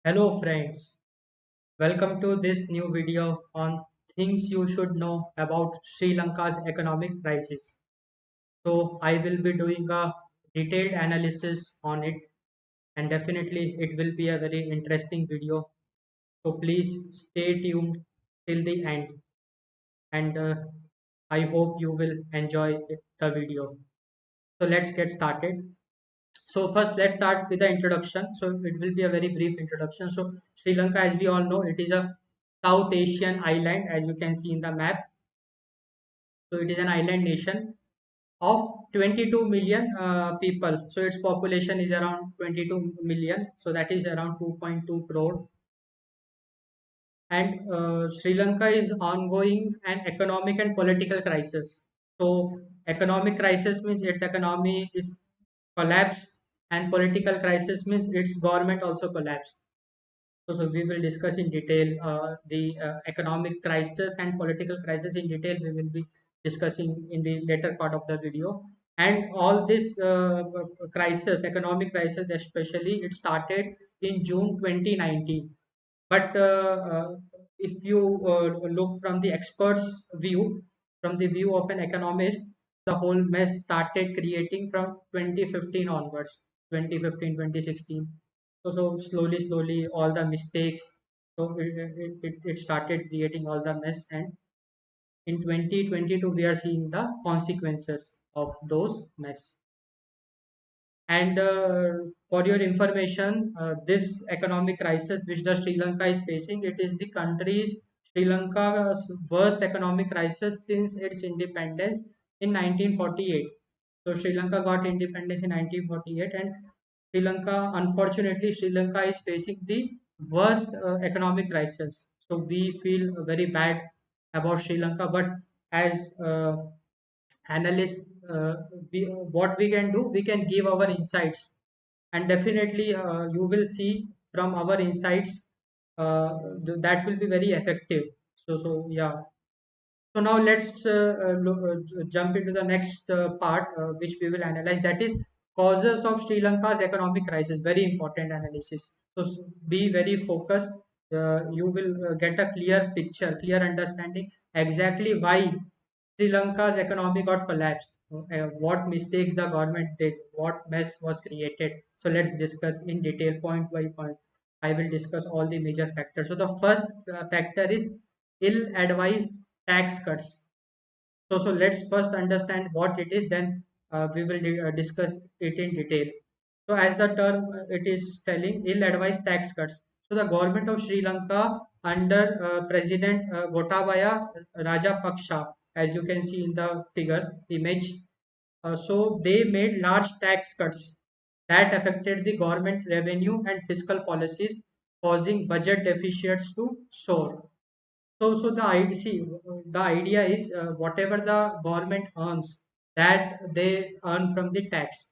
Hello friends, welcome to this new video on things you should know about Sri Lanka's economic crisis. So I will be doing a detailed analysis on it and definitely it will be a very interesting video. So please stay tuned till the end and I hope you will enjoy the video. So let's get started. So first, let's start with the introduction. So it will be a very brief introduction. So Sri Lanka, as we all know, it is a South Asian island, as you can see in the map. So it is an island nation of 22 million people. So its population is around 22 million. So that is around 2.2 crore. And Sri Lanka is ongoing an economic and political crisis. So economic crisis means its economy is collapsed, and political crisis means its government also collapsed. So we will discuss in detail the economic crisis and political crisis in detail. We will be discussing in the later part of the video. And all this crisis, economic crisis especially, it started in June 2019. But if you look from the experts' view, from the view of an economist, the whole mess started creating from 2015 onwards, 2015, 2016. So slowly, all the mistakes. So it started creating all the mess, and in 2022 we are seeing the consequences of those mess. And for your information, this economic crisis which the Sri Lanka is facing, it is the country's Sri Lanka's worst economic crisis since its independence in 1948. So Sri Lanka got independence in 1948, and Sri Lanka, unfortunately, Sri Lanka is facing the worst economic crisis. So we feel very bad about Sri Lanka, but as analysts, what we can do, we can give our insights, and definitely you will see from our insights that will be very effective. So yeah. So now let's jump into the next part, which we will analyze. That is causes of Sri Lanka's economic crisis. Very important analysis. So be very focused. You will get a clear picture, clear understanding exactly why Sri Lanka's economy got collapsed. What mistakes the government did, what mess was created. So let's discuss in detail, point by point. I will discuss all the major factors. So the first factor is ill-advised tax cuts. So let's first understand what it is, then we will discuss it in detail. So as the term it is telling, ill-advised tax cuts. So the government of Sri Lanka under President Gotabaya Rajapaksa, as you can see in the figure image, so they made large tax cuts that affected the government revenue and fiscal policies, causing budget deficits to soar. So the idea is whatever the government earns, that they earn from the tax.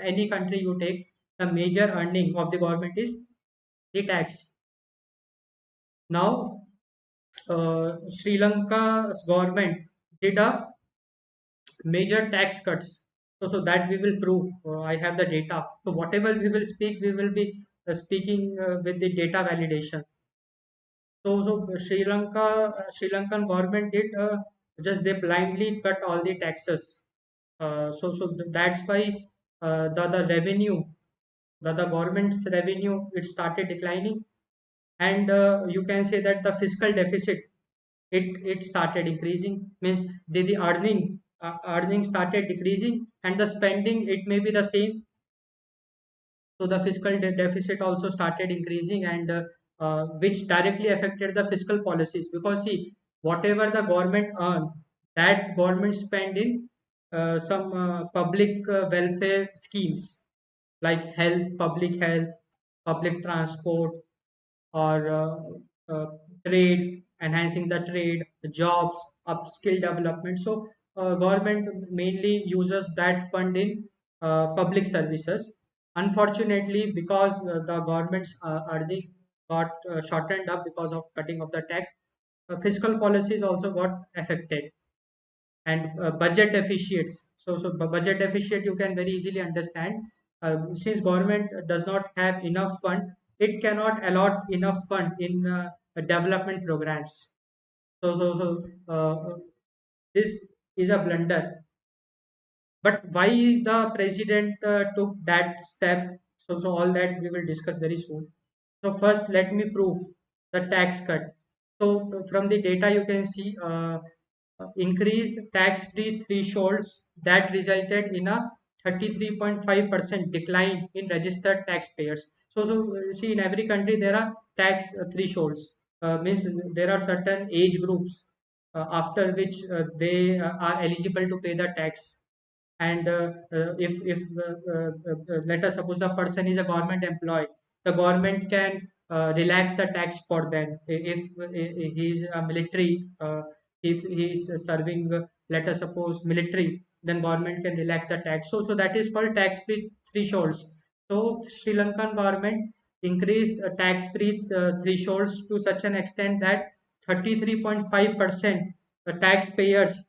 Any country you take, the major earning of the government is the tax. Now, Sri Lanka's government did a major tax cuts. So that we will prove. I have the data. So whatever we will speak, we will be speaking with the data validation. So Sri Lankan government did just they blindly cut all the taxes. That's why the revenue, the government's revenue, it started declining, and you can say that the fiscal deficit, it started increasing. Means the earning started decreasing, and the spending, it may be the same. So the fiscal deficit also started increasing, and which directly affected the fiscal policies, because see, whatever the government earn, that government spend in some public welfare schemes like health, public transport, or trade, enhancing the trade, jobs, upskill development. So government mainly uses that fund in public services. Unfortunately, because the government's earning got shortened up because of cutting of the tax, fiscal policies also got affected, and budget deficits. So budget deficit, you can very easily understand, since government does not have enough fund, it cannot allot enough fund in development programs. So this is a blunder. But why the president took that step? So all that we will discuss very soon. So first, let me prove the tax cut. So from the data you can see increased tax-free thresholds that resulted in a 33.5% decline in registered taxpayers. So see, in every country there are tax thresholds. Means there are certain age groups after which they are eligible to pay the tax. And if let us suppose the person is a government employee, the government can relax the tax for them. If he is a military, if he is serving, let us suppose military, then government can relax the tax. So that is called tax free thresholds. So Sri Lankan government increased tax free thresholds to such an extent that 33.5% the taxpayers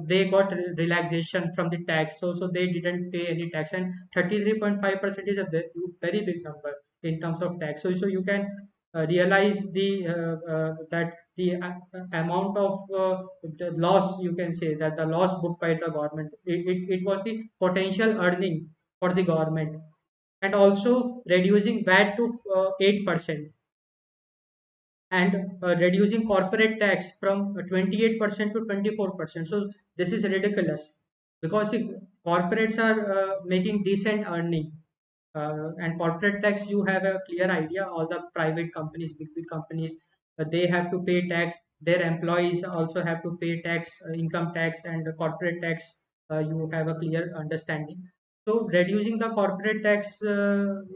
they got relaxation from the tax. So they didn't pay any tax, and 33.5% is a very big number in terms of tax. So you can realize the that the amount of the loss, you can say that the loss booked by the government, it was the potential earning for the government. And also reducing VAT to 8%, and reducing corporate tax from 28% to 24%. So this is ridiculous, because if corporates are making decent earning, and corporate tax, you have a clear idea, all the private companies, big companies, they have to pay tax, their employees also have to pay tax, income tax and corporate tax. You have a clear understanding. So reducing the corporate tax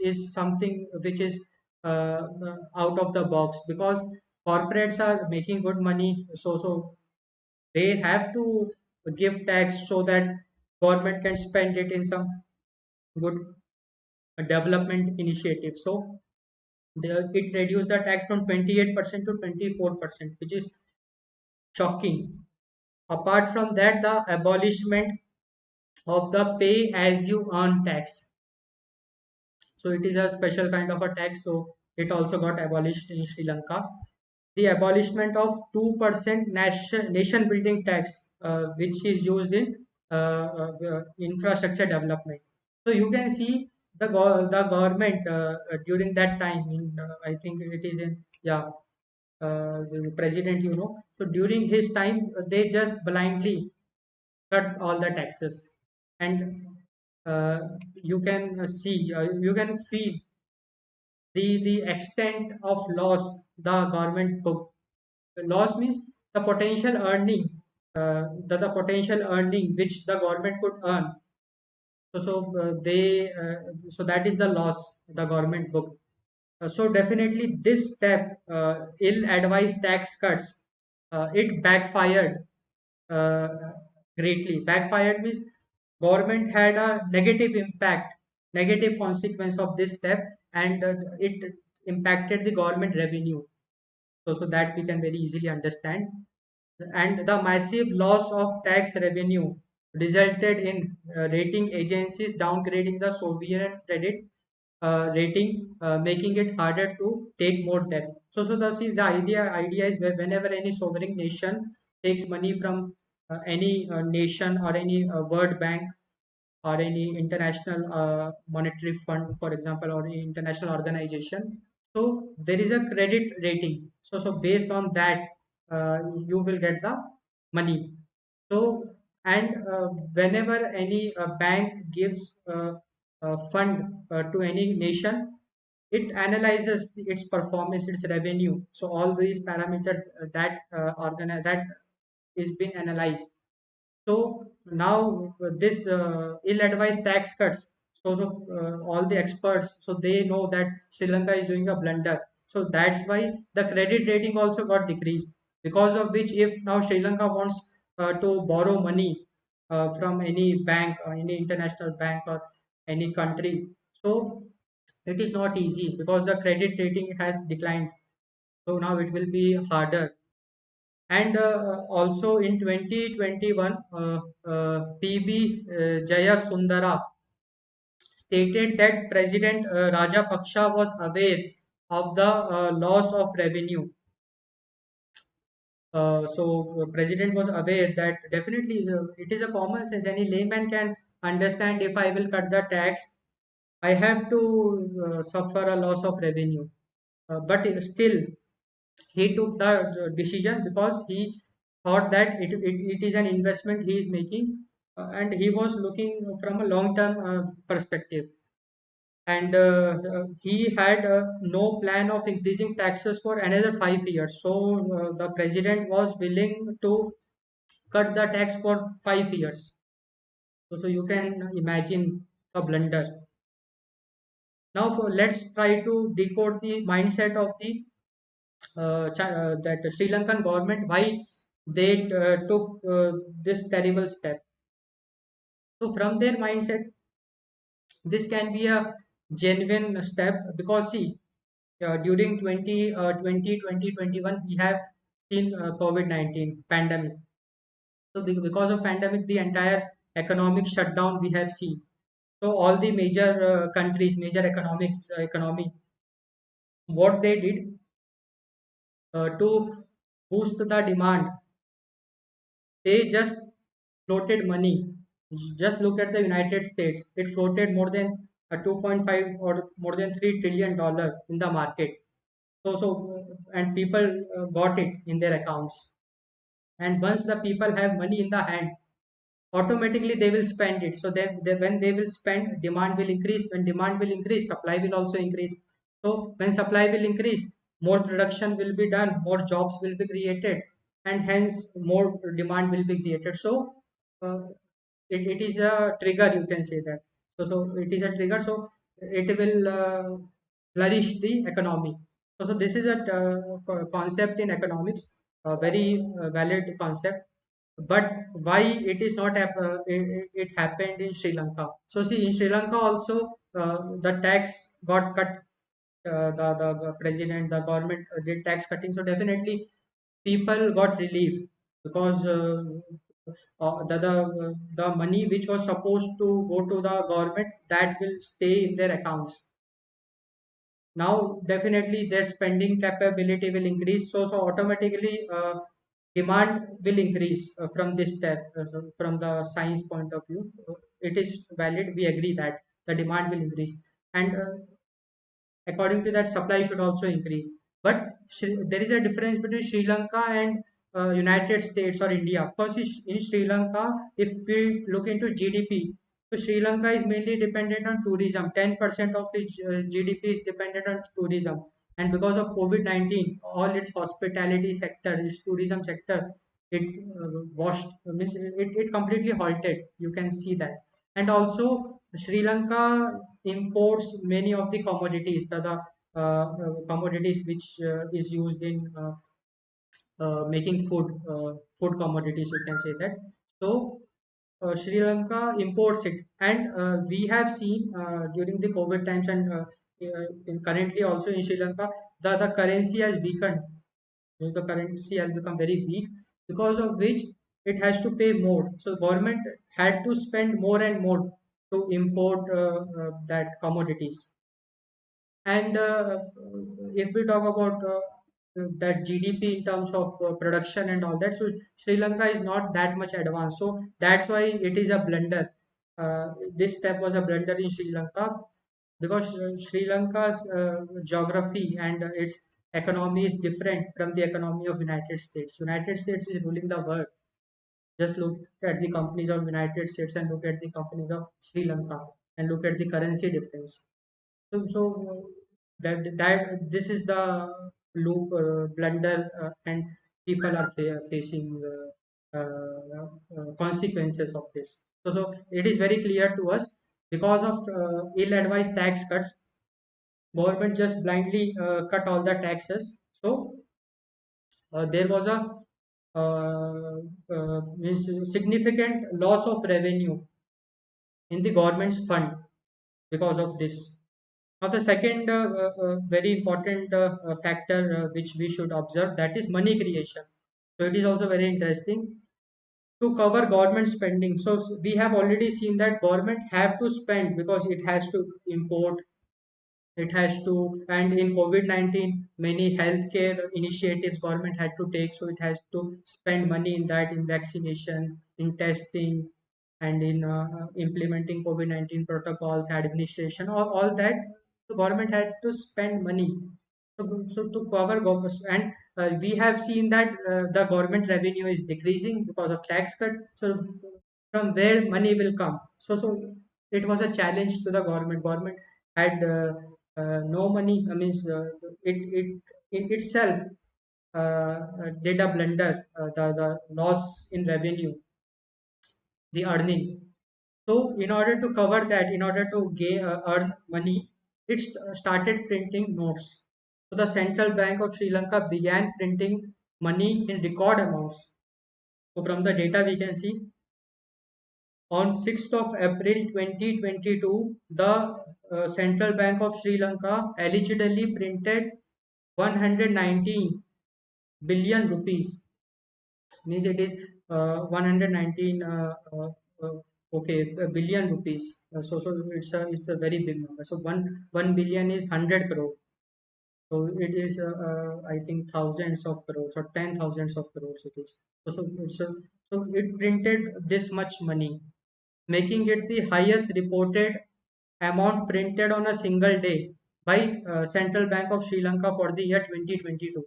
is something which is out of the box, because corporates are making good money. So they have to give tax so that government can spend it in some good development initiative. So it reduced the tax from 28% to 24%, which is shocking. Apart from that, the abolishment of the pay as you earn tax. So it is a special kind of a tax. So it also got abolished in Sri Lanka. The abolishment of 2% nation building tax, which is used in infrastructure development. So you can see the government during that time, in I think it is in, yeah, the president, so during his time they just blindly cut all the taxes. And you can see, you can feel the extent of loss the government took. Loss means the potential earning, the potential earning which the government could earn. So that is the loss the government booked. So definitely this step, ill-advised tax cuts, it backfired uh, greatly. Backfired means government had a negative impact, negative consequence of this step, and it impacted the government revenue. So that we can very easily understand. And the massive loss of tax revenue resulted in rating agencies downgrading the sovereign credit rating, making it harder to take more debt. The idea is whenever any sovereign nation takes money from any nation or any World Bank or any international monetary fund, for example, or any international organization. So there is a credit rating. So based on that, you will get the money. So, and whenever any bank gives fund to any nation, it analyzes its performance, its revenue. So all these parameters that is being analyzed. So now this ill-advised tax cuts. All the experts, so they know that Sri Lanka is doing a blunder. So that's why the credit rating also got decreased. Because of which, if now Sri Lanka wants to borrow money from any bank or any international bank or any country, so it is not easy because the credit rating has declined. So now it will be harder. And also in 2021, PB Jaya Sundara stated that President Rajapaksa was aware of the loss of revenue. President was aware that definitely it is a common sense. Any layman can understand if I will cut the tax, I have to suffer a loss of revenue. But still, he took the decision because he thought that it is an investment he is making, and he was looking from a long term perspective. And he had no plan of increasing taxes for another 5 years. So the president was willing to cut the tax for 5 years. So you can imagine a blunder. Now, let's try to decode the mindset of the that Sri Lankan government, why they took this terrible step. So from their mindset, this can be a genuine step because see, during 2021, we have seen COVID-19 pandemic. So because of pandemic, the entire economic shutdown we have seen. So all the major countries, major economy, what they did to boost the demand, they just floated money. Just look at the United States. It floated more than 2.5 or more than $3 trillion in the market. And people got it in their accounts. And once the people have money in the hand, automatically they will spend it. So when they will spend, demand will increase. When demand will increase, supply will also increase. So when supply will increase, more production will be done, more jobs will be created, and hence more demand will be created. So uh, it is a trigger, you can say that. So it is a trigger. So it will flourish the economy. So this is a concept in economics, a very valid concept. But why it is not it happened in Sri Lanka? So see, in Sri Lanka also the tax got cut. The president, the government did tax cutting. So definitely people got relief because the money which was supposed to go to the government, that will stay in their accounts. Now definitely their spending capability will increase. So automatically demand will increase from this step, from the science point of view. It is valid. We agree that the demand will increase, and according to that, supply should also increase. But there is a difference between Sri Lanka and United States or India. Because in Sri Lanka, if we look into GDP, so Sri Lanka is mainly dependent on tourism. 10% of its GDP is dependent on tourism. And because of COVID-19, all its hospitality sector, its tourism sector, it washed, means it completely halted. You can see that. And also, Sri Lanka imports many of the commodities, commodities which is used in making food commodities, you can say that. So Sri Lanka imports it, and we have seen during the COVID times, and currently also in Sri Lanka, the currency has weakened. The currency has become very weak, because of which it has to pay more. So government had to spend more and more to import that commodities. And if we talk about that GDP in terms of production and all that, so Sri Lanka is not that much advanced. So that's why it is a blunder. This step was a blunder in Sri Lanka, because Sri Lanka's geography and its economy is different from the economy of United States. United States is ruling the world. Just look at the companies of United States and look at the companies of Sri Lanka, and look at the currency difference. So that this is the loop blunder, and people are facing consequences of this. So it is very clear to us, because of ill-advised tax cuts, government just blindly cut all the taxes. So there was a means significant loss of revenue in the government's fund because of this. Now, the second very important factor which we should observe, that is money creation. So it is also very interesting. to cover government spending. So we have already seen that government have to spend because it has to import, it has to, and in COVID-19 many healthcare initiatives government had to take, so it has to spend money in that, in vaccination, in testing, and in implementing COVID-19 protocols, administration, all that the government had to spend money. So to cover government, and we have seen that the government revenue is decreasing because of tax cut. So from where money will come? So it was a challenge to the government. Government had no money. I mean, it itself did a blunder. The loss in revenue, the earning. So in order to cover that, in order to earn money, it started printing notes. So the Central Bank of Sri Lanka began printing money in record amounts. So from the data we can see, on 6th of April 2022, the Central Bank of Sri Lanka allegedly printed 119 billion rupees. Means it is 119 okay, a billion rupees. So it's a very big number. So one billion is 100 crore. So it is I think thousands of crores or 10 thousands of crores it is. So it printed this much money, making it the highest reported amount printed on a single day by Central Bank of Sri Lanka for the year 2022.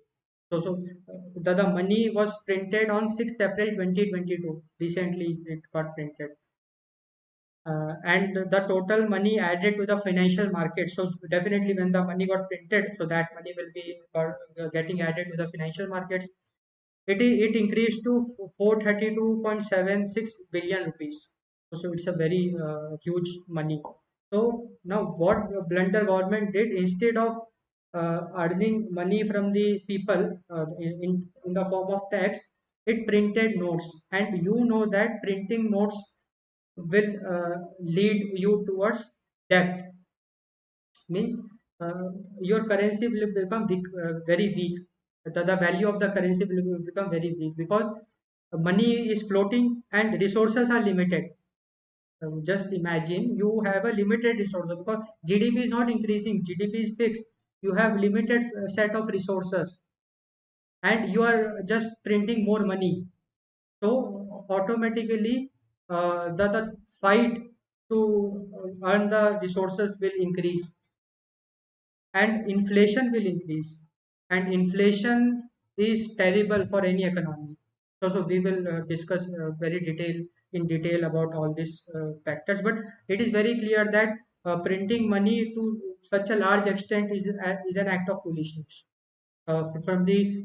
The money was printed on 6th April 2022. Recently, it got printed. And the total money added to the financial market. So definitely when the money got printed, so that money will be getting added to the financial markets. It increased to 432.76 billion rupees. So it's a very huge money. So now what the blunder government did, instead of earning money from the people in the form of tax, it printed notes. And you know that printing notes will lead you towards debt. Means your currency will become weak, very weak. The value of the currency will become very weak because money is floating and resources are limited. Just imagine you have a limited resource because GDP is not increasing, GDP is fixed. You have limited set of resources and you are just printing more money. So automatically the fight to earn the resources will increase and inflation will increase, and inflation is terrible for any economy. So we will discuss very detail about all these factors, but it is very clear that printing money to such a large extent is an act of foolishness from the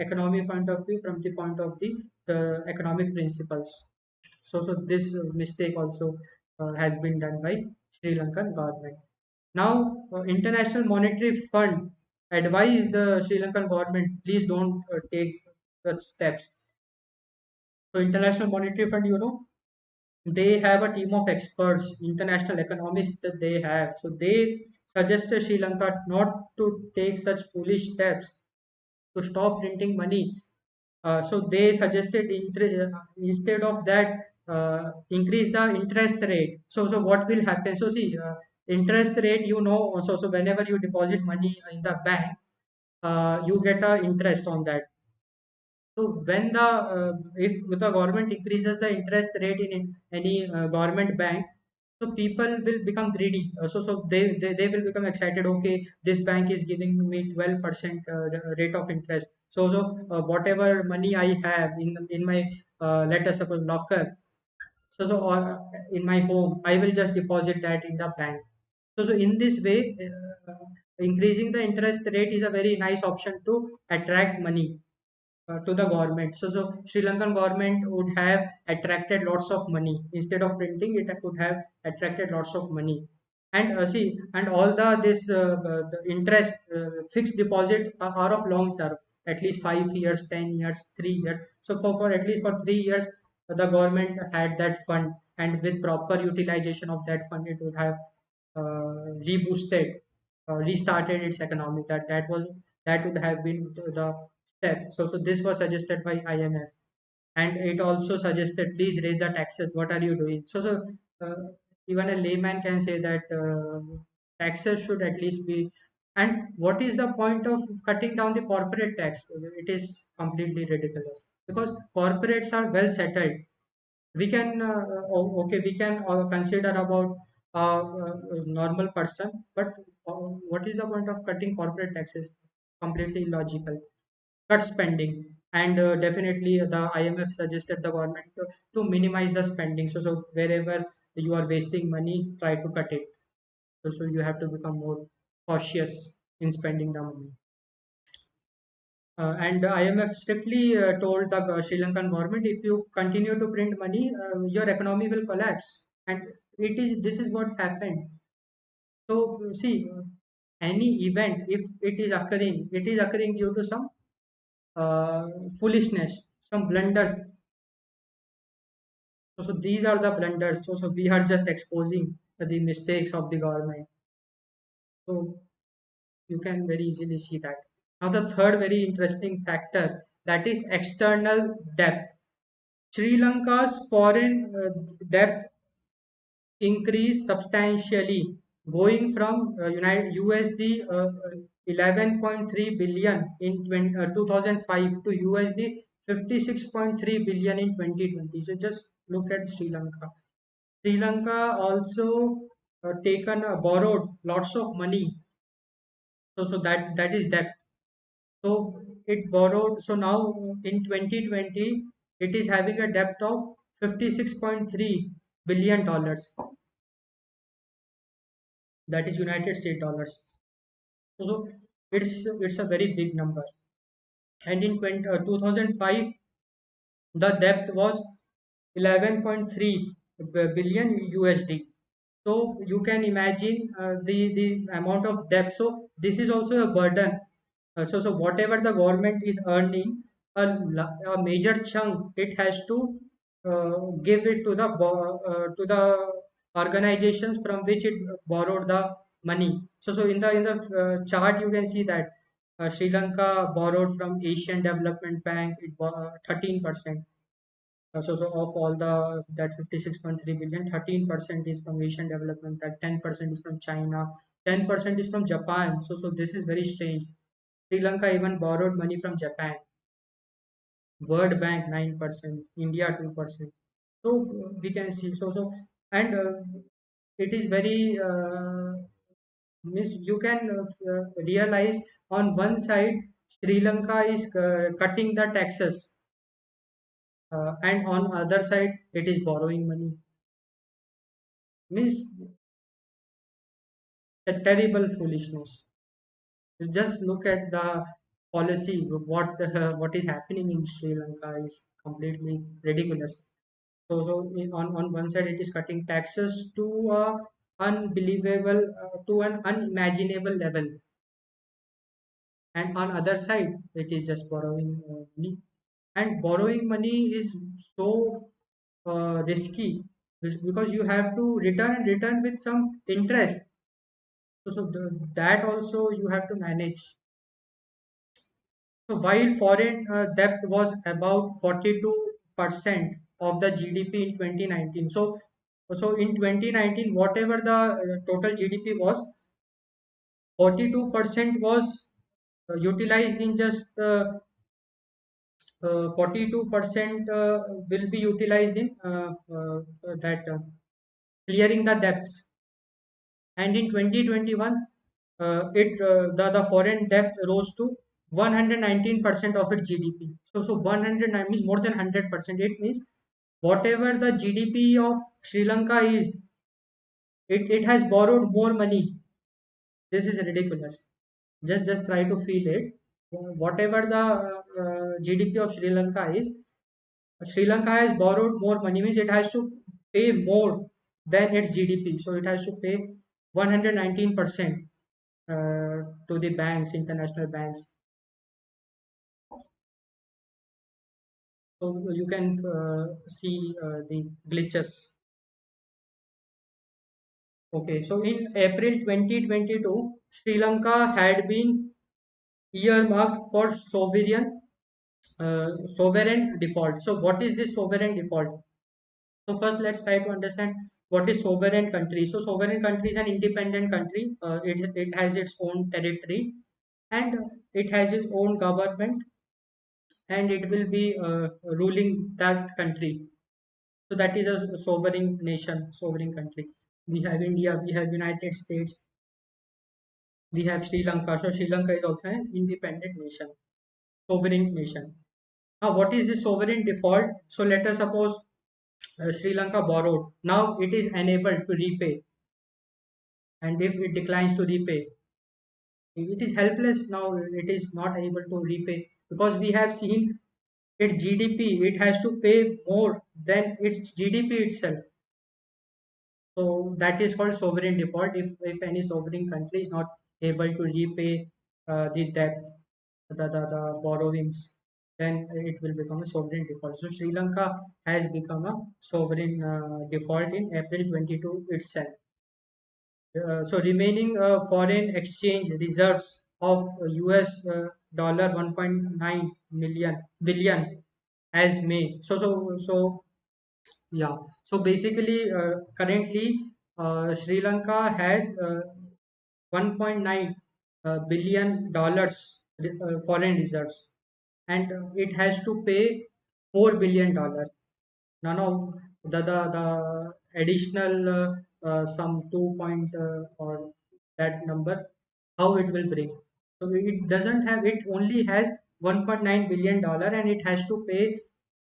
economic point of view, from the point of the economic principles. So this mistake also has been done by Sri Lankan government. Now, International Monetary Fund advised the Sri Lankan government, please don't take such steps. So, International Monetary Fund, they have a team of experts, international economists that they have. So, they suggested Sri Lanka not to take such foolish steps to stop printing money. So they suggested instead of that, increase the interest rate. So what will happen? So see, interest rate, so whenever you deposit money in the bank, you get a interest on that. So when the if the government increases the interest rate in any government bank, so people will become greedy. So they will become excited. Okay, this bank is giving me 12% rate of interest. So whatever money I have in my let us suppose locker. Or in my home, I will just deposit that in the bank. So in this way, increasing the interest rate is a very nice option to attract money to the government. So Sri Lankan government would have attracted lots of money. Instead of printing, it could have attracted lots of money. And see, and all the interest fixed deposit are of long term, at least 5 years, 10 years, 3 years. So for at least for 3 years, the government had that fund, and with proper utilization of that fund, it would have reboosted, restarted its economy. That would have been the step. So this was suggested by IMF. And it also suggested, please raise the taxes. What are you doing? Uh, Even a layman can say that taxes should at least be. And what is the point of cutting down the corporate tax? It is completely ridiculous because corporates are well settled. We can okay, we can consider about a normal person, but what is the point of cutting corporate taxes? Completely illogical. Cut spending, and definitely the IMF suggested the government to minimize the spending. So wherever you are wasting money, try to cut it. So you have to become more cautious in spending the money. And the IMF strictly told the Sri Lankan government, if you continue to print money, your economy will collapse. And this is what happened. So see, any event, if it is occurring due to some uh, foolishness, some blunders. So these are the blunders. So we are just exposing the mistakes of the government. So you can very easily see that. Now the third very interesting factor, that is external debt. Sri Lanka's foreign debt increased substantially, going from United USD 11.3 billion in 2005 to USD 56.3 billion in 2020. So just look at Sri Lanka. Sri Lanka also taken borrowed lots of money. So that is debt. So it borrowed. So now in 2020, it is having a debt of 56.3 billion dollars. That is United States dollars. So it's a very big number. And in 2005, the debt was 11.3 billion USD. So you can imagine the amount of debt. So this is also a burden. So whatever the government is earning, a major chunk it has to give it to to the organizations from which it borrowed the money. So in the chart you can see that Sri Lanka borrowed from Asian Development Bank 13%. So of all the that 56.3 billion, 13% is from Asian Development Bank, 10% is from China, 10% is from Japan. So this is very strange. Sri Lanka even borrowed money from Japan. World Bank 9%, India 2%. So we can see. And it is very you can realize on one side Sri Lanka is cutting the taxes, and on other side it is borrowing money. Means a terrible foolishness. Just look at the policies. What is happening in Sri Lanka is completely ridiculous. On one side, it is cutting taxes to unbelievable, to an unimaginable level, and on other side, it is just borrowing money. And borrowing money is so risky because you have to return with some interest. That also you have to manage. So while foreign debt was about 42% of the GDP in 2019. So in 2019, whatever the total GDP was, 42% was utilized in just 42% will be utilized in that clearing the debts. And in 2021, the foreign debt rose to 119% of its GDP. So 109 means more than 100%. It means whatever the GDP of Sri Lanka is, it has borrowed more money. This is ridiculous. Just try to feel it. Whatever the GDP of Sri Lanka is, Sri Lanka has borrowed more money, means it has to pay more than its GDP. So it has to pay 119% to the banks, international banks. So you can see the glitches. Okay, so in April 2022, Sri Lanka had been earmarked for sovereign. Sovereign default. So what is this sovereign default? So first, let's try to understand what is sovereign country. So sovereign country is an independent country. It has its own territory, and it has its own government, and it will be ruling that country. So that is a sovereign nation, sovereign country. We have India, we have United States, we have Sri Lanka. So Sri Lanka is also an independent nation, sovereign nation. Now, what is the sovereign default? So let us suppose Sri Lanka borrowed. Now it is unable to repay, and if it declines to repay, it is helpless. Now it is not able to repay because we have seen its GDP. It has to pay more than its GDP itself. So that is called sovereign default. If any sovereign country is not able to repay the debt, the borrowings, then it will become a sovereign default. So Sri Lanka has become a sovereign default in April 22 itself. So remaining foreign exchange reserves of US dollar 1.9 million billion as May. So yeah. So basically, currently, Sri Lanka has 1.9 billion dollars foreign reserves, and it has to pay $4 billion. Now, the additional some 2 point or that number, how it will bring. So it doesn't have. It only has 1.9 billion dollar, and it has to pay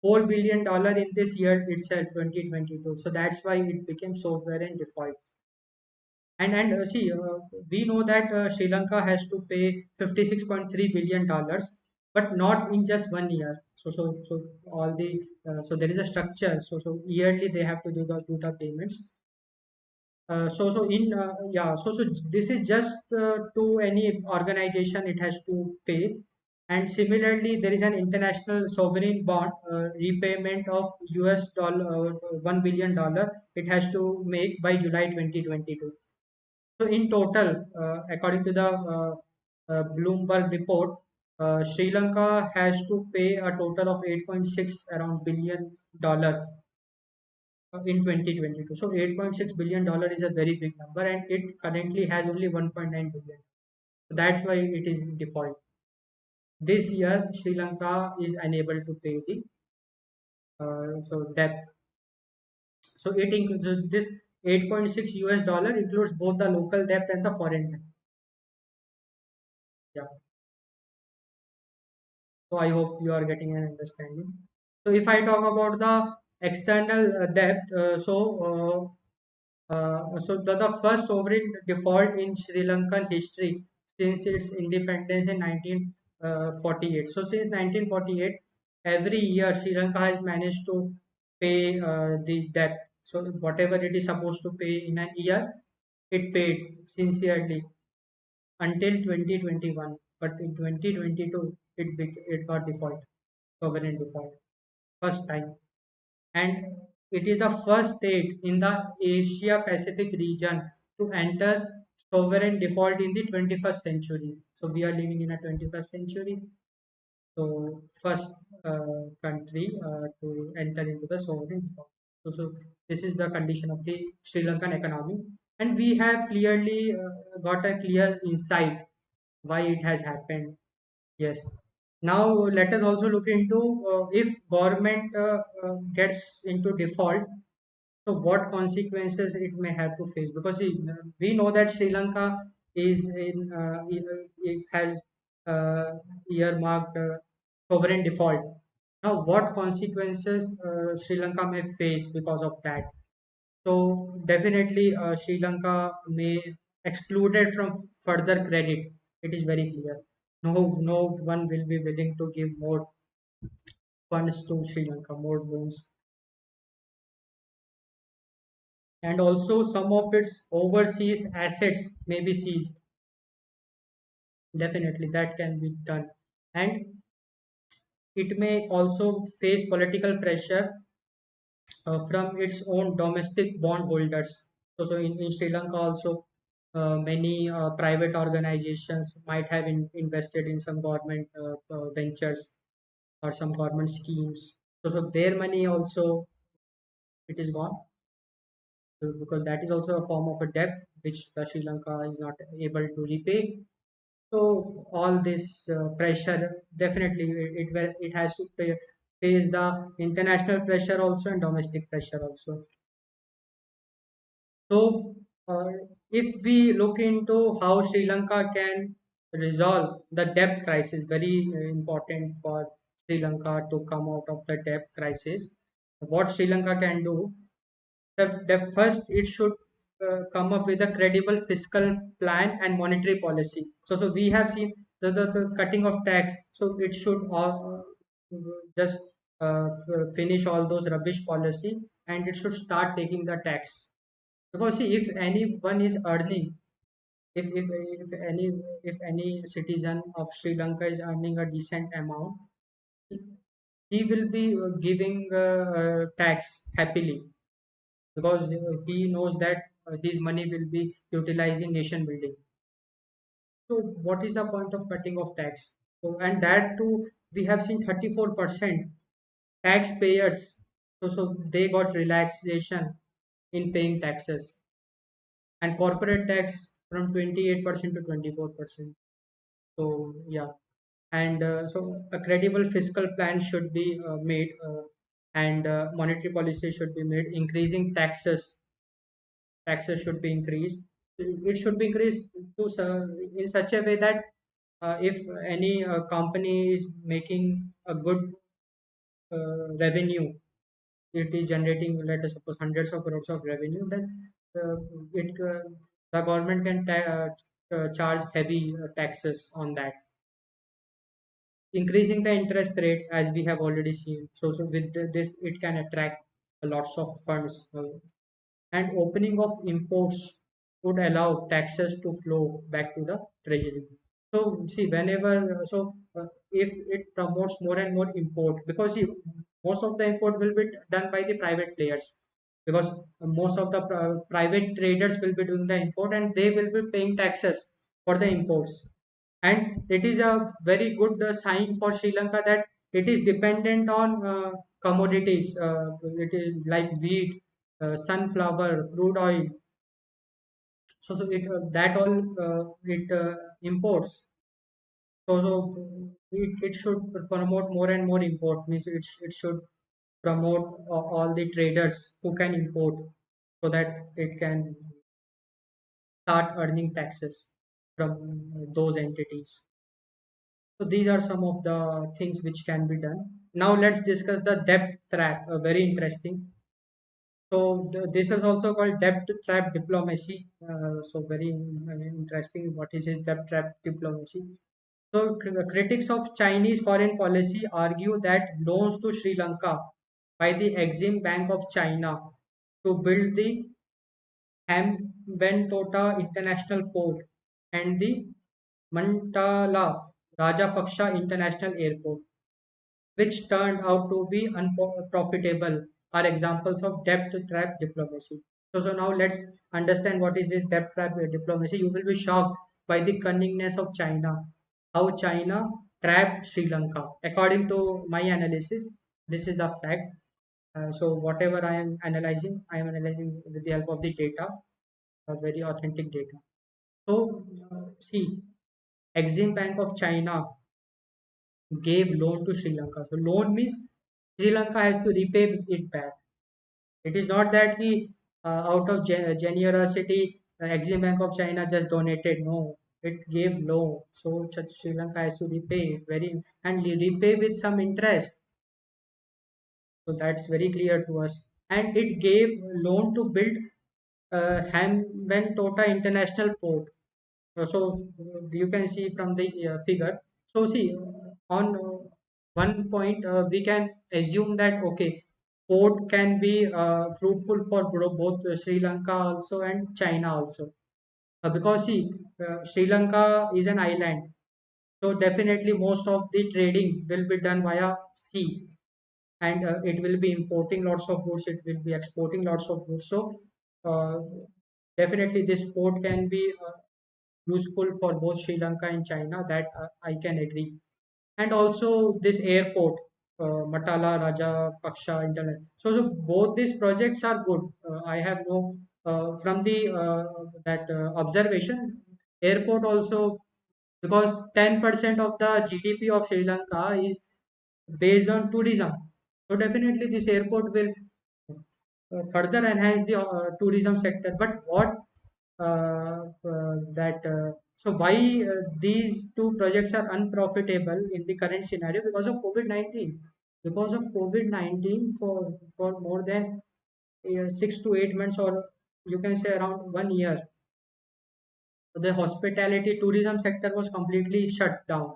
$4 billion in this year itself, 2022. So that's why it became sovereign default. And see, we know that Sri Lanka has to pay $56.3 billion, but not in just 1 year. So all the so there is a structure. So yearly they have to do the payments. So in yeah, so this is just to any organization it has to pay, and similarly there is an international sovereign bond repayment of US dollar $1 billion. It has to make by July 2022. So in total, according to the Bloomberg report, Sri Lanka has to pay a total of 8.6 around billion dollar in 2022. So $8.6 billion is a very big number, and it currently has only 1.9 billion. So that's why it is in default. This year, Sri Lanka is unable to pay the debt. So it includes this 8.6 US dollar includes both the local debt and the foreign debt. Yeah. So I hope you are getting an understanding. So if I talk about the external debt, so the first sovereign default in Sri Lankan history since its independence in 1948. So since 1948, every year Sri Lanka has managed to pay the debt. So whatever it is supposed to pay in a year, it paid sincerely until 2021. But in 2022, it got default, sovereign default, first time. And it is the first state in the Asia Pacific region to enter sovereign default in the 21st century. So we are living in a 21st century. So first country to enter into the sovereign default. So this is the condition of the Sri Lankan economy, and we have clearly got a clear insight why it has happened. Yes. Now let us also look into if government gets into default, so what consequences it may have to face? Because see, we know that Sri Lanka is in it has uh, earmarked sovereign default. Now, what consequences Sri Lanka may face because of that? So definitely, Sri Lanka may excluded from further credit. It is very clear. No one will be willing to give more funds to Sri Lanka, more loans, and also some of its overseas assets may be seized. Definitely, that can be done, and it may also face political pressure from its own domestic bondholders. So in Sri Lanka also, many private organizations might have invested in some government ventures. or some government schemes. So their money also it is gone. Because that is also a form of a debt which the Sri Lanka is not able to repay. So all this pressure definitely it has to face the international pressure also and domestic pressure also. So if we look into how Sri Lanka can resolve the debt crisis, very important for Sri Lanka to come out of the debt crisis. What Sri Lanka can do, the first it should come up with a credible fiscal plan and monetary policy. So we have seen the cutting of tax. So it should just finish all those rubbish policy, and it should start taking the tax. Because see, if anyone is earning, if any citizen of Sri Lanka is earning a decent amount, he will be giving tax happily, because he knows that his money will be utilized in nation building. So what is the point of cutting of tax? So and that too, we have seen 34% taxpayers. So they got relaxation in paying taxes, and corporate tax from 28% to 24%. So yeah, and so a credible fiscal plan should be made, and monetary policy should be made. Increasing taxes should be increased. It should be increased in such a way that if any company is making a good revenue, it is generating, let us suppose, hundreds of crores of revenue, then uh, it the government can charge heavy taxes on that. Increasing the interest rate, as we have already seen. So with this, it can attract lots of funds. And opening of imports would allow taxes to flow back to the treasury. So see, if it promotes more and more import, because see, most of the import will be done by the private players, because most of the private traders will be doing the import, and they will be paying taxes for the imports. And it is a very good sign for Sri Lanka that it is dependent on commodities. It is like wheat, sunflower, crude oil. So it that all it imports. So it should promote more and more import. Means it should promote all the traders who can import, so that it can start earning taxes from those entities. So these are some of the things which can be done. Now let's discuss the debt trap. Very interesting. So this is also called debt trap diplomacy. So very interesting. What is his debt trap diplomacy? So critics of Chinese foreign policy argue that loans to Sri Lanka by the Exim Bank of China to build the Hambantota International Port and the Mantala Rajapaksha International Airport, which turned out to be unprofitable, are examples of debt trap diplomacy. So now let's understand what is this debt trap diplomacy. You will be shocked by the cunningness of China, how China trapped Sri Lanka. According to my analysis, this is the fact. So whatever I am analyzing with the help of the data, very authentic data. So see, Exim Bank of China gave loan to Sri Lanka. So loan means Sri Lanka has to repay it back. It is not that he, out of generosity, Exim Bank of China just donated. No, it gave loan. So Sri Lanka has to repay very and repay with some interest. So that's very clear to us. And it gave loan to build Hambantota International Port. You can see from the figure. So see, on one point, we can assume that okay, port can be fruitful for both Sri Lanka also and China also. Because see, Sri Lanka is an island, so definitely most of the trading will be done via sea, and it will be importing lots of goods. It will be exporting lots of goods. So uh, definitely this port can be useful for both Sri Lanka and China. That I can agree. And also this airport. Matala Rajapaksha Internet. So both these projects are good. I have no from the that observation. Airport also, because 10% of the GDP of Sri Lanka is based on tourism. So definitely this airport will further enhance the tourism sector. But what that so why these two projects are unprofitable in the current scenario? Because of COVID-19. Because of COVID-19, for more than 6 to 8 months, or you can say around 1 year, the hospitality tourism sector was completely shut down.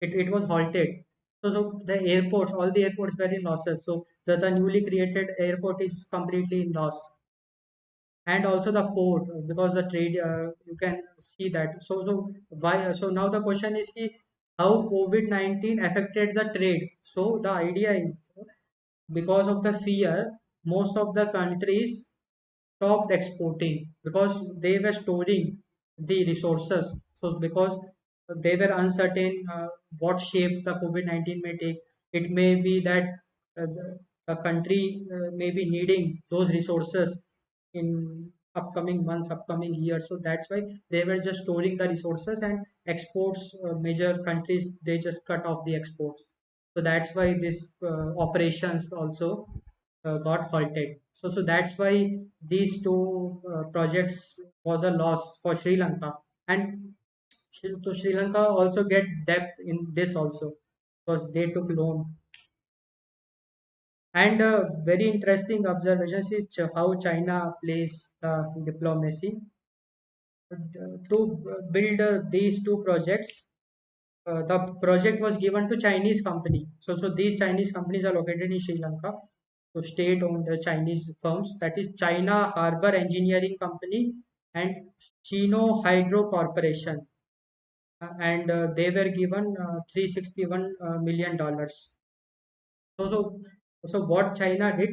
It was halted. So the airports, all the airports were in losses. So the newly created airport is completely in loss. And also the port, because the trade, you can see that. So why? So now the question is ki, how COVID-19 affected the trade. So the idea is, because of the fear, most of the countries stopped exporting because they were storing the resources. So because they were uncertain what shape the COVID-19 may take. It may be that the country may be needing those resources in upcoming months, upcoming years. So that's why they were just storing the resources, and exports, major countries, they just cut off the exports. So that's why this operations also got halted. So that's why these two projects was a loss for Sri Lanka, and so Sri Lanka also get debt in this also, because they took loan. And very interesting observation is how China plays diplomacy to build these two projects. The project was given to Chinese company. So these Chinese companies are located in Sri Lanka. So state-owned Chinese firms, that is China Harbor Engineering Company and Chino Hydro Corporation, and they were given $361 million. So what China did,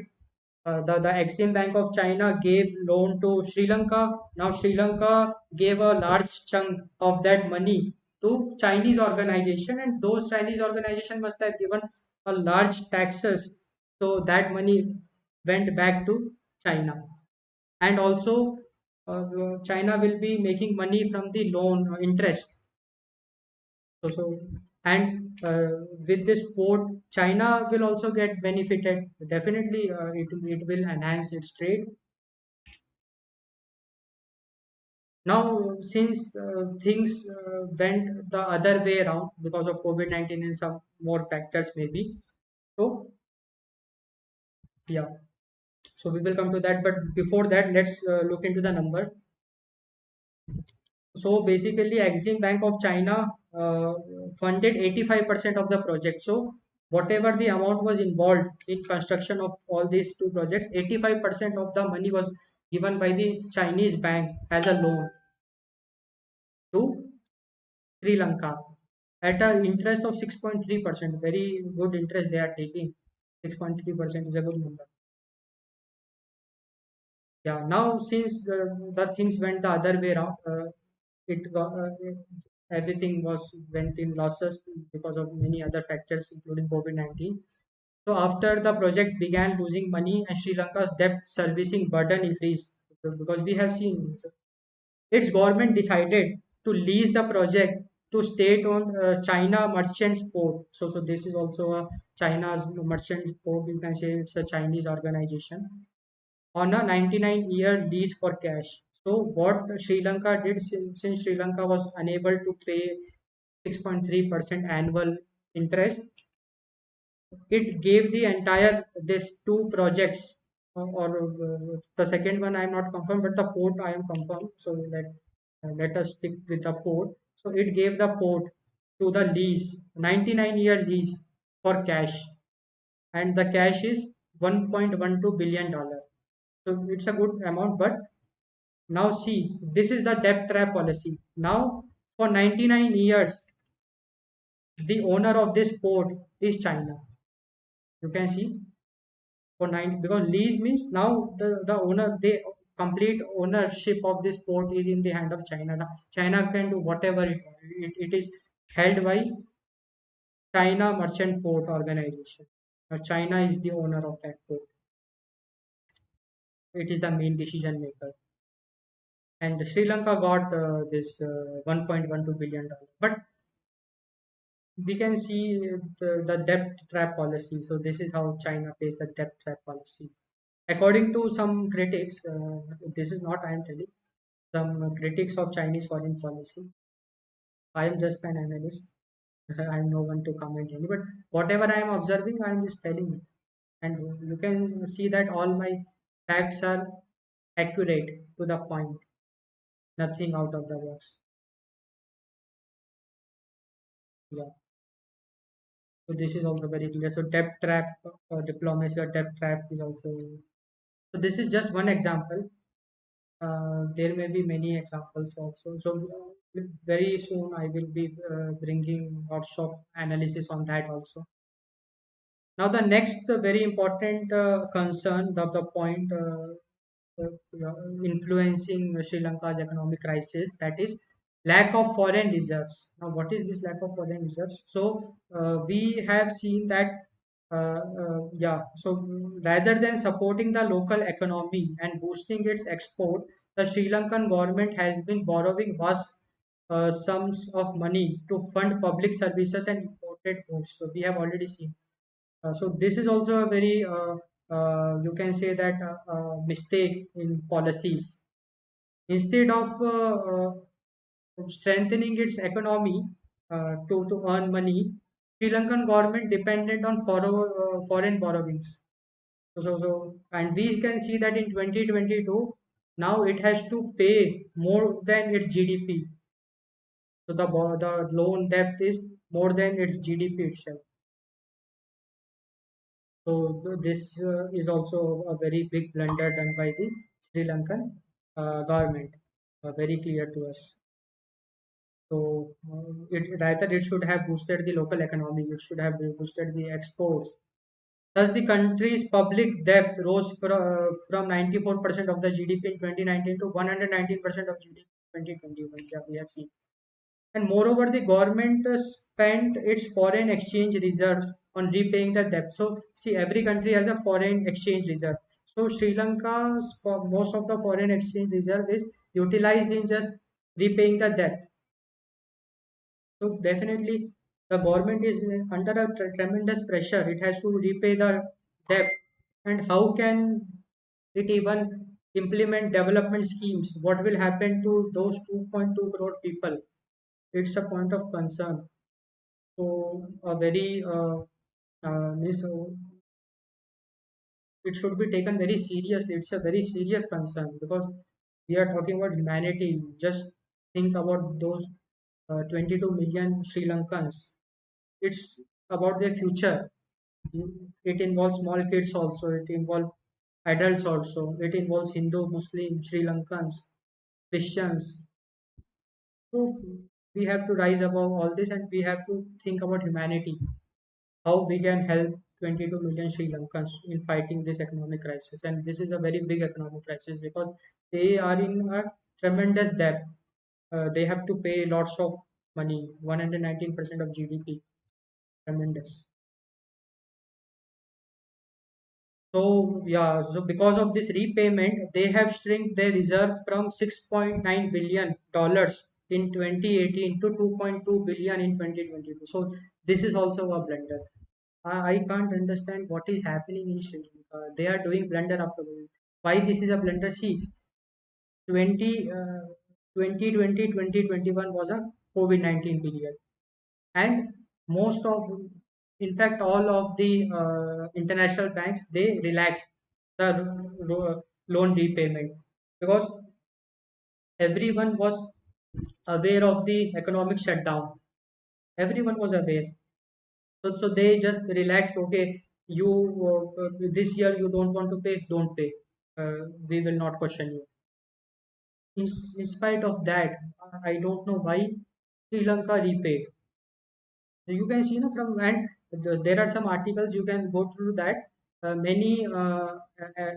the Exim Bank of China gave loan to Sri Lanka. Now Sri Lanka gave a large chunk of that money to Chinese organization, and those Chinese organization must have given a large taxes. So that money went back to China, and also China will be making money from the loan interest. So and with this port, China will also get benefited. Definitely, it will enhance its trade. Now, since things went the other way around because of COVID-19 and some more factors maybe. So yeah, so we will come to that. But before that, let's look into the number. So basically, Exim Bank of China funded 85% of the project. So whatever the amount was involved in construction of all these two projects, 85% of the money was given by the Chinese bank as a loan to Sri Lanka at an interest of 6.3%. Very good interest they are taking. 6.3% is a good number. Yeah, now since the things went the other way around, everything was went in losses because of many other factors, including COVID-19. So after the project began losing money and Sri Lanka's debt servicing burden increased, because we have seen its government decided to lease the project to state-owned China Merchants Port. So this is also a China's Merchants Port. You can say it's a Chinese organization on a 99-year lease for cash. So what Sri Lanka did, since Sri Lanka was unable to pay 6.3% annual interest, it gave the entire this two projects, or the second one I am not confirmed, but the port I am confirmed. So let us stick with the port. So it gave the port to the lease, 99-year lease for cash, and the cash is $1.12 billion. So it's a good amount, but now see, this is the debt trap policy. Now for 99 years, the owner of this port is China. You can see for nine, because lease means now the owner, the complete ownership of this port is in the hand of China. Now China can do whatever it is held by China Merchant Port Organization. China is the owner of that port. It is the main decision maker. And Sri Lanka got this 1.12 billion dollar. But we can see the debt trap policy. So this is how China pays the debt trap policy. According to some critics, this is not I am telling. Some critics of Chinese foreign policy. I am just an analyst. I am no one to comment any. But whatever I am observing, I am just telling you. And you can see that all my facts are accurate to the point. Nothing out of the box. Yeah. So this is also very clear. So debt trap diplomacy or debt trap is also. So this is just one example. There may be many examples also. So very soon I will be bringing lots of analysis on that also. Now the next very important concern, the point yeah, influencing Sri Lanka's economic crisis, that is lack of foreign reserves. Now, what is this lack of foreign reserves? So, we have seen that, yeah, so rather than supporting the local economy and boosting its export, the Sri Lankan government has been borrowing vast sums of money to fund public services and imported goods. So, we have already seen. So this is also a very you can say that mistake in policies. Instead of strengthening its economy to earn money, Sri Lankan government depended on foreign borrowings. And we can see that in 2022, now it has to pay more than its GDP. So the loan debt is more than its GDP itself. So this is also a very big blunder done by the Sri Lankan government, very clear to us. So it should have boosted the local economy. It should have boosted the exports. Thus, the country's public debt rose from 94% of the GDP in 2019 to 119% of GDP in 2021. Yeah, we have seen. And moreover, the government spent its foreign exchange reserves on repaying the debt. So, see, every country has a foreign exchange reserve. So, Sri Lanka's for most of the foreign exchange reserve is utilized in just repaying the debt. So, definitely, the government is under a tremendous pressure. It has to repay the debt. And how can it even implement development schemes? What will happen to those 2.2 crore people? It's a point of concern. So a very means, it should be taken very seriously. It's a very serious concern because we are talking about humanity. Just think about those 22 million Sri Lankans. It's about their future. It involves small kids also. It involves adults also. It involves Hindu, Muslim, Sri Lankans, Christians. So we have to rise above all this and we have to think about humanity. How we can help 22 million Sri Lankans in fighting this economic crisis. And this is a very big economic crisis because they are in a tremendous debt. They have to pay lots of money, 119% of GDP, tremendous. So yeah, so because of this repayment, they have shrunk their reserve from $6.9 billion in 2018 to 2.2 billion in 2022. So this is also a blunder. I can't understand what is happening in Sri Lanka. They are doing blunder after blunder. Why this is a blunder? See, 20, 2020, 2021 was a COVID-19 period. And most of, in fact, all of the international banks, they relaxed the loan repayment because everyone was aware of the economic shutdown. Everyone was aware. So they just relax. Okay, you this year you don't want to pay, don't pay. We will not question you. In spite of that, I don't know why Sri Lanka repaid. So you can see, from and there are some articles you can go through that. Many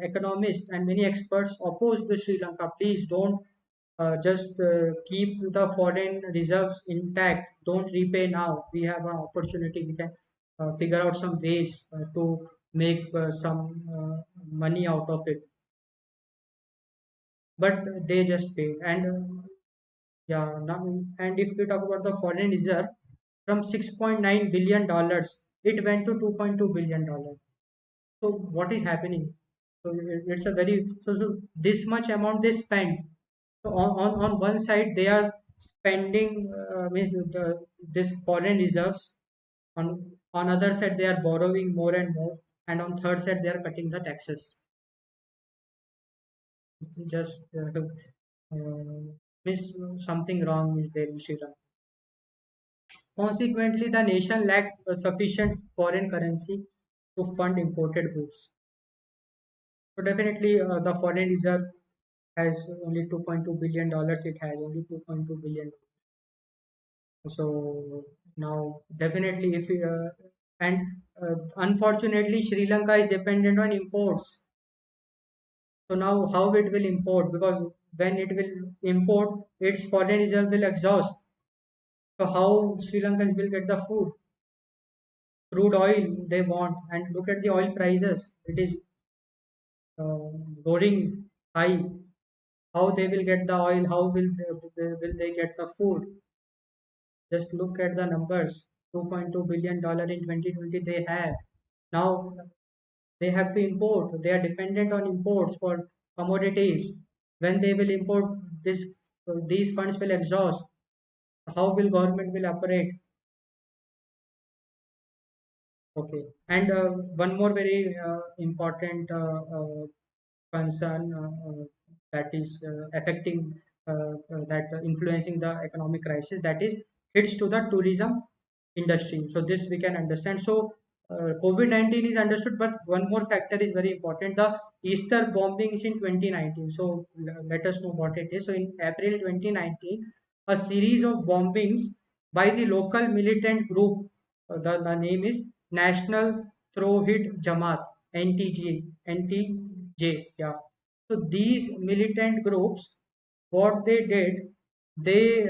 economists and many experts oppose the Sri Lanka. Please don't just keep the foreign reserves intact. Don't repay now. We have an opportunity. We can. figure out some ways to make some money out of it, but they just paid. And yeah, now, and if we talk about the foreign reserve, from $6.9 billion, it went to $2.2 billion. So what is happening? So it's a very, so this much amount they spend. So on one side they are spending, means this foreign reserves. On other side they are borrowing more and more, and on third side they are cutting the taxes. Just means something wrong is there in Sri Lanka. Consequently, the nation lacks a sufficient foreign currency to fund imported goods. So definitely, the foreign reserve has only $2.2 billion. It has only 2.2 billion. So now, definitely, if and unfortunately, Sri Lanka is dependent on imports. So now, how it will import? Because when it will import, its foreign reserve will exhaust. So how Sri Lanka will get the food? Crude oil they want, and look at the oil prices. It is roaring high. How they will get the oil? How will they get the food? Just look at the numbers. $2.2 billion in 2020 they have. Now they have to import. They are dependent on imports for commodities. When they will import, this these funds will exhaust. How will government will operate? Okay. And one more very important concern that is affecting that influencing the economic crisis, that is hits to the tourism industry. So this we can understand. So COVID-19 is understood, but one more factor is very important: the Easter bombings in 2019. So let us know what it is. So in April 2019, a series of bombings by the local militant group. The name is National Tawhid Jamaat, NTJ. NTJ. Yeah. So these militant groups, what they did, they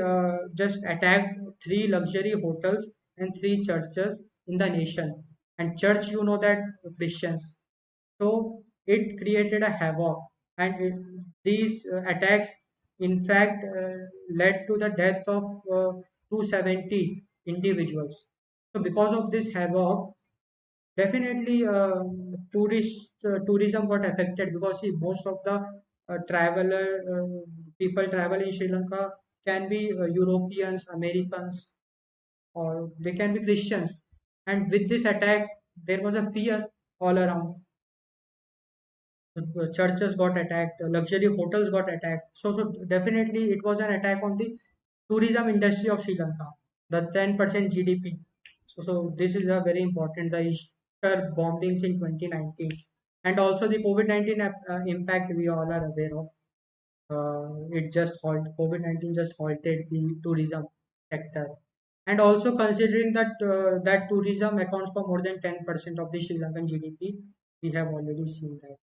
just attacked three luxury hotels and three churches in the nation. And church, you know that Christians. So it created a havoc, and these attacks, in fact, led to the death of 270 individuals. So because of this havoc, definitely, tourism got affected, because see, most of the people travel in Sri Lanka can be Europeans, Americans, or they can be Christians. And with this attack, there was a fear all around. Churches got attacked, luxury hotels got attacked. So definitely it was an attack on the tourism industry of Sri Lanka, the 10% GDP. So this is a very important, the Easter bombings in 2019, and also the COVID-19 impact we all are aware of. It just COVID-19 just halted the tourism sector, and also considering that that tourism accounts for more than 10% of the Sri Lankan GDP, we have already seen that.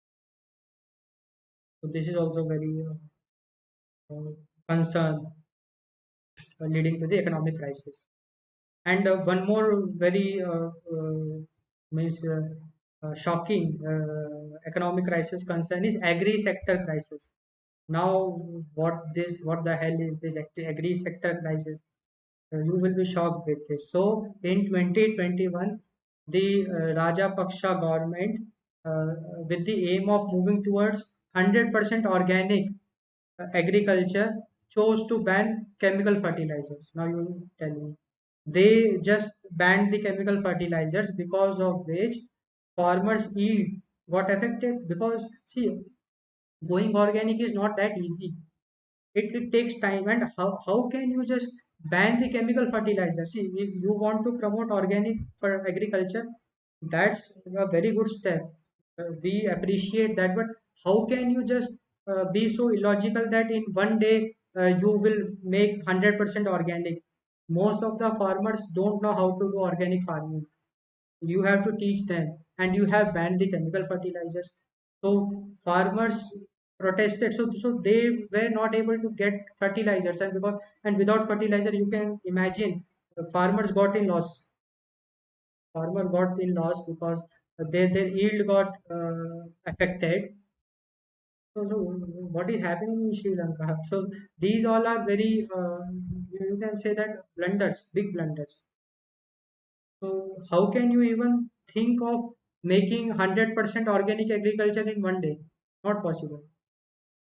So this is also very uh, concern leading to the economic crisis. And one more very means shocking economic crisis concern is agri sector crisis. Now, what the hell is this agri sector crisis? You will be shocked with this. So, in 2021, the Rajapaksha government, uh, with the aim of moving towards 100% organic agriculture, chose to ban chemical fertilizers. Now you tell me, they just banned the chemical fertilizers, because of which farmers' yield got affected. Because see, going organic is not that easy. It takes time, and how can you just ban the chemical fertilizer? See, if you want to promote organic for agriculture, that's a very good step. We appreciate that, but how can you just be so illogical that in one day you will make 100% organic? Most of the farmers don't know how to do organic farming. You have to teach them, and you have banned the chemical fertilizers. So farmers protested, so they were not able to get fertilizers, and without fertilizer, you can imagine, farmers got in loss. farmer got in loss because their yield got affected. So what is happening in Sri Lanka? So these all are very, you can say that blunders, big blunders. So how can you even think of making 100% organic agriculture in one day? Not possible.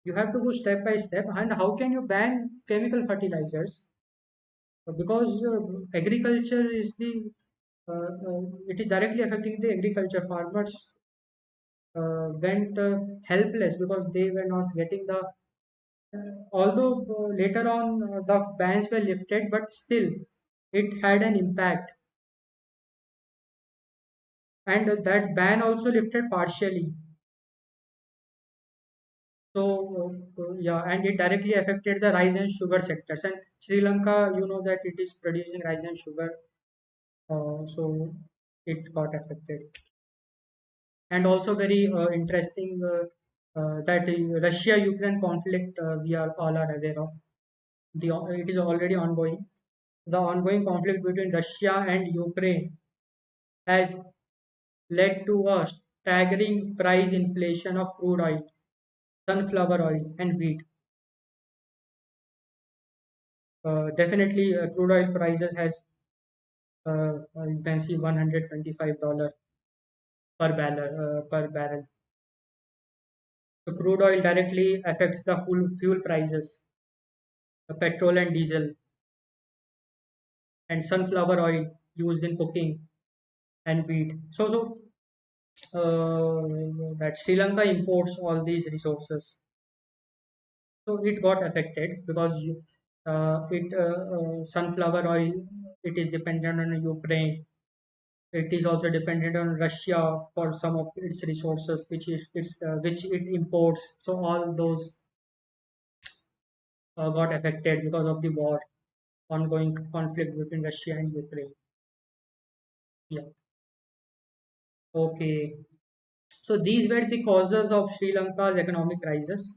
You have to go step by step. And how can you ban chemical fertilizers? Because agriculture is the it is directly affecting the agriculture. Farmers went helpless because they were not getting the. Although later on the bans were lifted, but still it had an impact, and that ban also lifted partially. So yeah, and it directly affected the rice and sugar sectors. And Sri Lanka, you know that it is producing rice and sugar, so it got affected. And also very interesting that Russia-Ukraine conflict we are all are aware of. It is already ongoing. The ongoing conflict between Russia and Ukraine has led to a staggering price inflation of crude oil, sunflower oil, and wheat. Definitely, crude oil prices has you can see $125 per barrel. So crude oil directly affects the fuel prices, the petrol and diesel, and sunflower oil used in cooking and wheat. That Sri Lanka imports all these resources. So it got affected because it sunflower oil, it is dependent on Ukraine. It is also dependent on Russia for some of its resources, which it imports. So all those got affected because of the war, ongoing conflict between Russia and Ukraine. Yeah. Okay. So these were the causes of Sri Lanka's economic crisis.